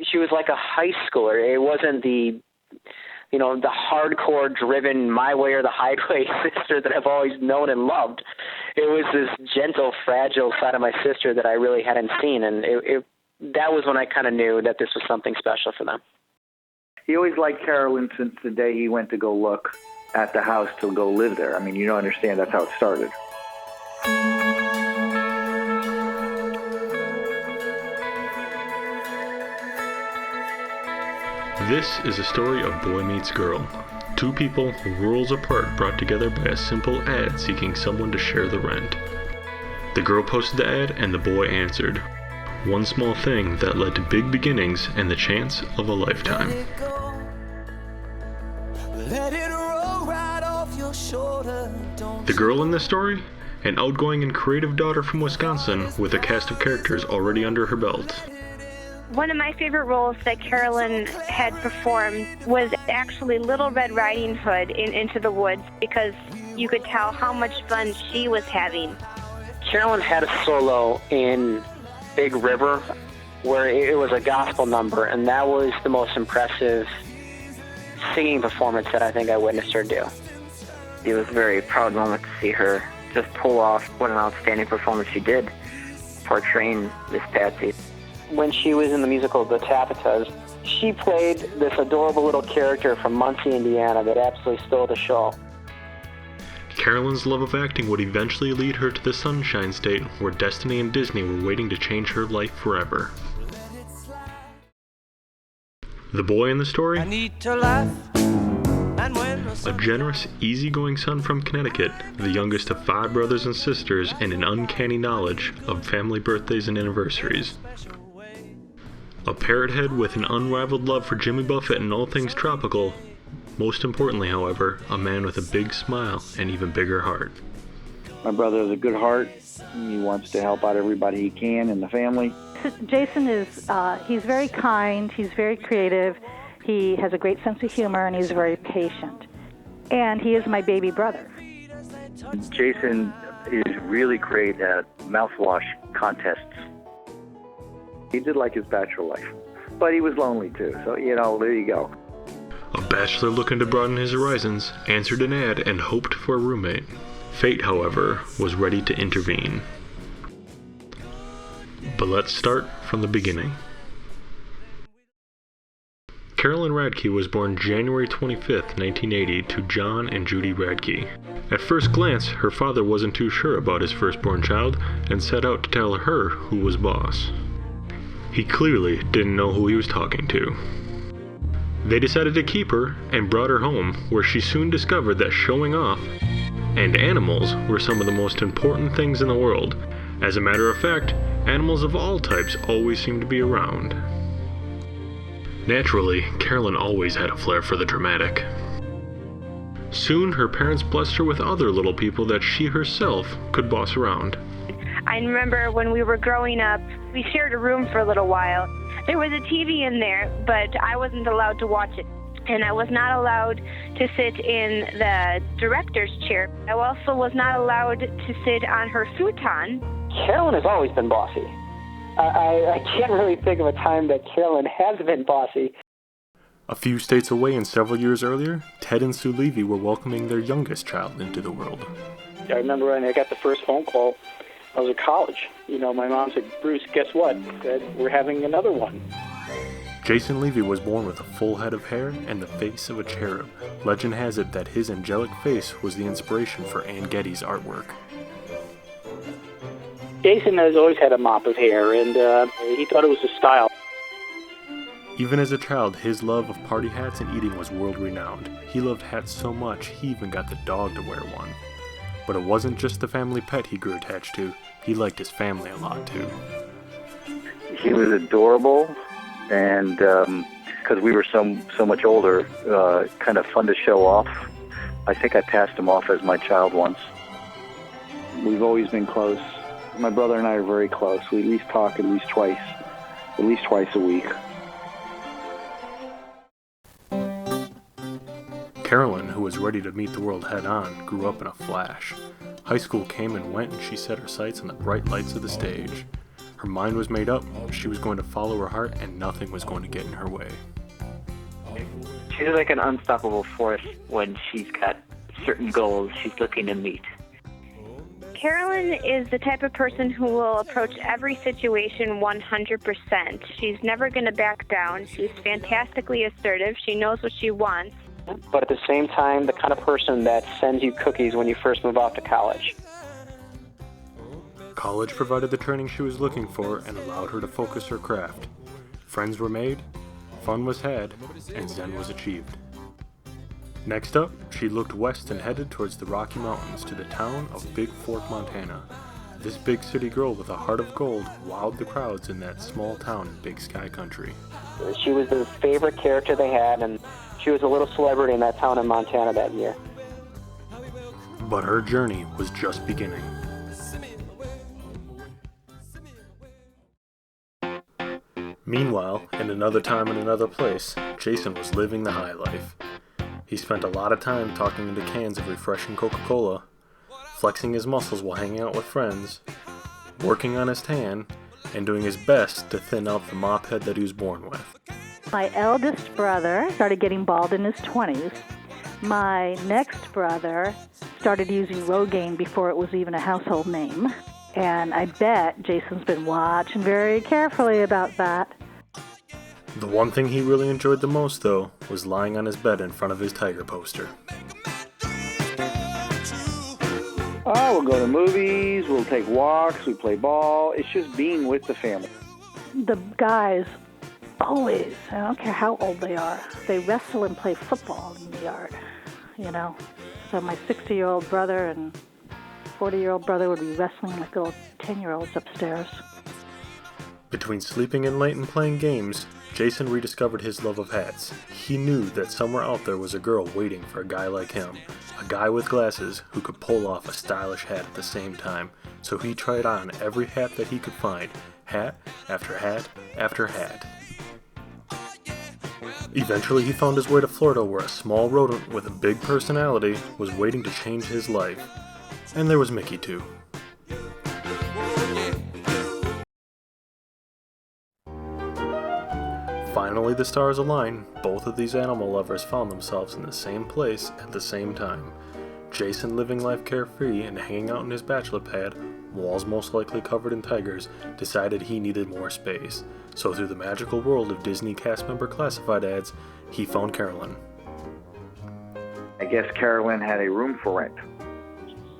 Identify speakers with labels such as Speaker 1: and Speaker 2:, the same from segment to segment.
Speaker 1: She was like a high schooler. It wasn't the hardcore driven my way or the highway sister that I've always known and loved. It was this gentle, fragile side of my sister that I really hadn't seen, and that was when I kind of knew that this was something special for them.
Speaker 2: He always liked Carolyn since the day he went to go look at the house to go live there. I mean, you don't understand, that's how it started.
Speaker 3: This is a story of boy meets girl. Two people worlds apart brought together by a simple ad seeking someone to share the rent. The girl posted the ad and the boy answered. One small thing that led to big beginnings and the chance of a lifetime. The girl in this story? An outgoing and creative daughter from Wisconsin with a cast of characters already under her belt.
Speaker 4: One of my favorite roles that Carolyn had performed was actually Little Red Riding Hood in Into the Woods, because you could tell how much fun she was having.
Speaker 1: Carolyn had a solo in Big River where it was a gospel number, and that was the most impressive singing performance that I think I witnessed her do.
Speaker 5: It was a very proud moment to see her just pull off what an outstanding performance she did, portraying Miss Patsy.
Speaker 1: When she was in the musical The Tapatas, she played this adorable little character from Muncie, Indiana that absolutely stole the show.
Speaker 3: Carolyn's love of acting would eventually lead her to the Sunshine State, where Destiny and Disney were waiting to change her life forever. The boy in the story?
Speaker 6: I need to laugh.
Speaker 3: A generous, easygoing son from Connecticut, the youngest of 5 brothers and sisters, and an uncanny knowledge of family birthdays and anniversaries. A parrot head with an unrivaled love for Jimmy Buffett and all things tropical. Most importantly, however, a man with a big smile and even bigger heart.
Speaker 2: My brother has a good heart. He wants to help out everybody he can in the family.
Speaker 7: Jason is, he's very kind, he's very creative, he has a great sense of humor, and he's very patient. And he is my baby brother.
Speaker 2: Jason is really great at mouthwash contests. He did like his bachelor life, but he was lonely too, so, there you go.
Speaker 3: A bachelor looking to broaden his horizons, answered an ad and hoped for a roommate. Fate, however, was ready to intervene. But let's start from the beginning. Carolyn Radke was born January 25th, 1980 to John and Judy Radke. At first glance, her father wasn't too sure about his firstborn child and set out to tell her who was boss. He clearly didn't know who he was talking to. They decided to keep her and brought her home, where she soon discovered that showing off and animals were some of the most important things in the world. As a matter of fact, animals of all types always seemed to be around. Naturally, Carolyn always had a flair for the dramatic. Soon, her parents blessed her with other little people that she herself could boss around.
Speaker 4: I remember when we were growing up, we shared a room for a little while. There was a TV in there, but I wasn't allowed to watch it. And I was not allowed to sit in the director's chair. I also was not allowed to sit on her futon.
Speaker 1: Carolyn has always been bossy. I can't really think of a time that Carolyn has been bossy.
Speaker 3: A few states away and several years earlier, Ted and Sue Levy were welcoming their youngest child into the world.
Speaker 8: I remember when I got the first phone call, I was at college. My mom said, "Bruce, guess what?" I said, "We're having another one."
Speaker 3: Jason Levy was born with a full head of hair and the face of a cherub. Legend has it that his angelic face was the inspiration for Ann Getty's artwork.
Speaker 8: Jason has always had a mop of hair, and he thought it was a style.
Speaker 3: Even as a child, his love of party hats and eating was world-renowned. He loved hats so much, he even got the dog to wear one. But it wasn't just the family pet he grew attached to. He liked his family a lot, too.
Speaker 2: He was adorable, and because we were so much older, kind of fun to show off. I think I passed him off as my child once. We've always been close. My brother and I are very close. We at least talk at least twice a week.
Speaker 3: Carolyn, who was ready to meet the world head-on, grew up in a flash. High school came and went, and she set her sights on the bright lights of the stage. Her mind was made up. She was going to follow her heart, and nothing was going to get in her way.
Speaker 5: She's like an unstoppable force when she's got certain goals she's looking to meet.
Speaker 4: Carolyn is the type of person who will approach every situation 100%. She's never going to back down. She's fantastically assertive. She knows what she wants.
Speaker 1: But at the same time, the kind of person that sends you cookies when you first move off to college.
Speaker 3: College provided the training she was looking for and allowed her to focus her craft. Friends were made, fun was had, and Zen was achieved. Next up, she looked west and headed towards the Rocky Mountains to the town of Big Fork, Montana. This big city girl with a heart of gold wowed the crowds in that small town in Big Sky Country.
Speaker 1: She was the favorite character they had, and she was a little celebrity in that town in Montana that year.
Speaker 3: But her journey was just beginning. Meanwhile, in another time and another place, Jason was living the high life. He spent a lot of time talking into cans of refreshing Coca-Cola, flexing his muscles while hanging out with friends, working on his tan, and doing his best to thin out the mop head that he was born with.
Speaker 7: My eldest brother started getting bald in his 20s. My next brother started using Rogaine before it was even a household name. And I bet Jason's been watching very carefully about that.
Speaker 3: The one thing he really enjoyed the most, though, was lying on his bed in front of his Tiger poster.
Speaker 2: Oh, we'll go to movies, we'll take walks, we play ball. It's just being with the family.
Speaker 7: The guys always, I don't care how old they are, they wrestle and play football in the yard, you know. So my 60-year-old brother and 40-year-old brother would be wrestling like little 10-year-olds upstairs.
Speaker 3: Between sleeping in late and playing games, Jason rediscovered his love of hats. He knew that somewhere out there was a girl waiting for a guy like him, a guy with glasses who could pull off a stylish hat at the same time, so he tried on every hat that he could find, hat after hat after hat. Eventually he found his way to Florida, where a small rodent with a big personality was waiting to change his life. And there was Mickey too. Finally, the stars aligned. Both of these animal lovers found themselves in the same place at the same time. Jason living life carefree and hanging out in his bachelor pad, walls most likely covered in tigers, decided he needed more space. So through the magical world of Disney cast member classified ads, he found Carolyn.
Speaker 2: I guess Carolyn had a room for rent.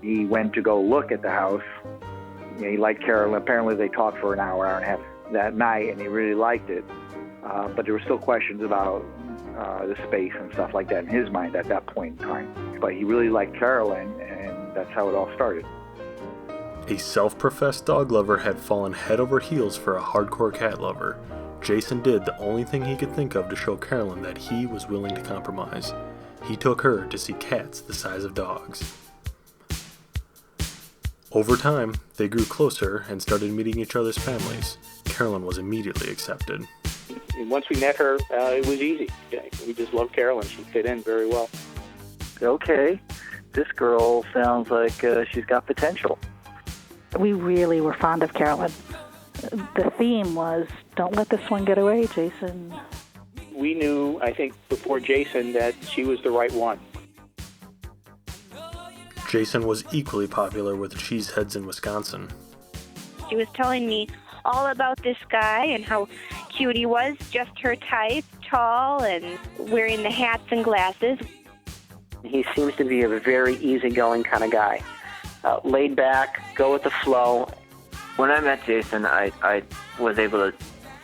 Speaker 2: He went to go look at the house. He liked Carolyn. Apparently they talked for an hour and a half that night, and he really liked it. But there were still questions about the space and stuff like that in his mind at that point in time. But he really liked Carolyn, and that's how it all started.
Speaker 3: A self-professed dog lover had fallen head over heels for a hardcore cat lover. Jason did the only thing he could think of to show Carolyn that he was willing to compromise. He took her to see cats the size of dogs. Over time, they grew closer and started meeting each other's families. Carolyn was immediately accepted.
Speaker 8: Once we met her, it was easy. We just loved Carolyn. She fit in very well.
Speaker 2: Okay, this girl sounds like she's got potential.
Speaker 7: We really were fond of Carolyn. The theme was, don't let this one get away, Jason.
Speaker 8: We knew, I think, before Jason that she was the right one.
Speaker 3: Jason was equally popular with cheeseheads in Wisconsin.
Speaker 4: She was telling me all about this guy and how cute he was, just her type, tall and wearing the hats and glasses.
Speaker 1: He seems to be a very easygoing kind of guy. Laid back, go with the flow.
Speaker 5: When I met Jason, I was able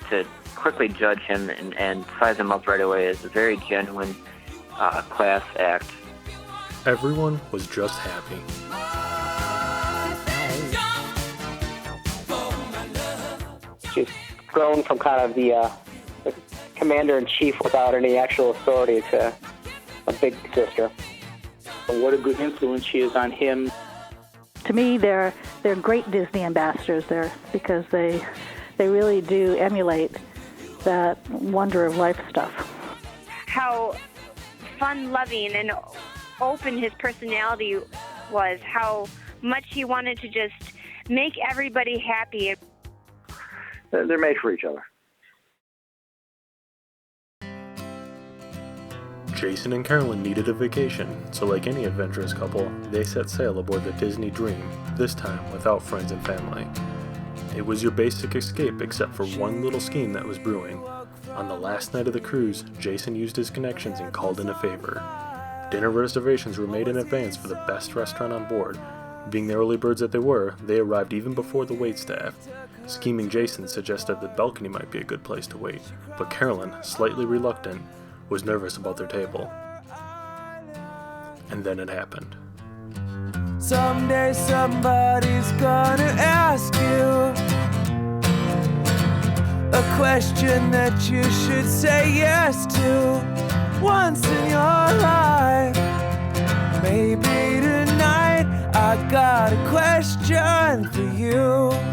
Speaker 5: to quickly judge him and size him up right away as a very genuine class act.
Speaker 3: Everyone was just happy.
Speaker 1: She's grown from kind of the commander-in-chief without any actual authority to a big sister.
Speaker 8: And what a good influence she is on him.
Speaker 7: To me, they're great Disney ambassadors there because they really do emulate that wonder of life stuff.
Speaker 4: How fun-loving and open his personality was, how much he wanted to just make everybody happy.
Speaker 2: they're made for each other.
Speaker 3: Jason and Carolyn needed a vacation, so like any adventurous couple, they set sail aboard the Disney Dream, this time without friends and family. It was your basic escape except for one little scheme that was brewing. On the last night of the cruise, Jason used his connections and called in a favor. Dinner reservations were made in advance for the best restaurant on board. Being the early birds that they were, they arrived even before the waitstaff. Scheming Jason suggested the balcony might be a good place to wait, but Carolyn, slightly reluctant, was nervous about their table. And then it happened.
Speaker 6: Someday somebody's gonna ask you a question that you should say yes to once in your life. Maybe tonight I got a question for you.